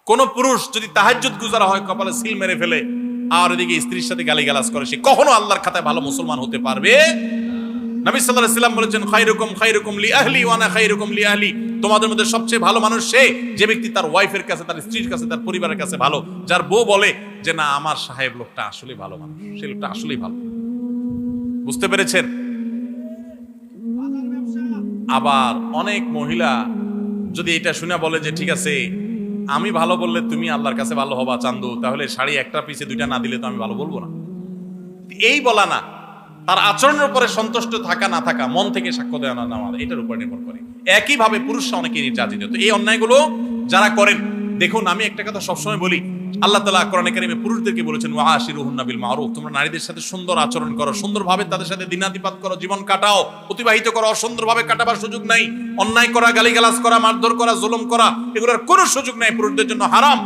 কোন পুরুষ যদি তাহাজ্জুদ গুজার হয়, কপালে সিল মেরে ফেলে আর এদিকে স্ত্রীর সাথে গালিগালাজ করে, সে কখনো আল্লাহর খাতায় ভালো মুসলমান হতে পারবে। নবী সাল্লাল্লাহু আলাইহি ওয়াসাল্লাম বলেছেন, খায়রুকুম লি আহলি ওয়া আনা খায়রুকুম লি আহলি। তোমাদের মধ্যে সবচেয়ে ভালো মানুষ সে যে ব্যক্তি তার ওয়াইফের কাছে, তার স্ত্রীর কাছে, তার পরিবারের কাছে ভালো। যার বউ বলে যে না, আমার সাহেব লোকটা আসলেই ভালো মানুষ, সে লোকটা আসলেই ভালো। বুঝতে পেরেছেন? আবার অনেক মহিলা যদি এটা শুনে বলে যে ঠিক আছে, আমি ভালো বললে তুমি আল্লাহর কাছে ভালো হবা চান্দু, তাহলে শাড়ি একটা পিছে দুইটা না দিলে তো আমি ভালো বলবো না। এই বলা না, তার আচরণের উপরে সন্তুষ্ট থাকা না থাকা, মন থেকে সাক্ষ্য দেওয়া না নেওয়া, এটার উপর নির্ভর করে। একইভাবে পুরুষরা অনেকে নির্যাতিত। তো এই অন্যায়গুলো যারা করেন, দেখুন আমি একটা কথা সবসময় বলি, আল্লাহ তাআলা কোরআনে কারিমে পুরুষদেরকে বলেছেন ওয়াশিরুহুন্না বিল মারুফ, তোমরা নারীদের সাথে সুন্দর আচরণ করো, সুন্দরভাবে তাদের সাথে দিনাতিপাত করো, জীবন কাটাও, অতিবাহিত করো। সুন্দরভাবে কাটাবার সুযোগ নাই। অন্যায় করা, গালিগালাজ করা, মারধর করা, জুলুম করা, এগুলোর কোনো সুযোগ নাই, পুরুষদের জন্য হারাম।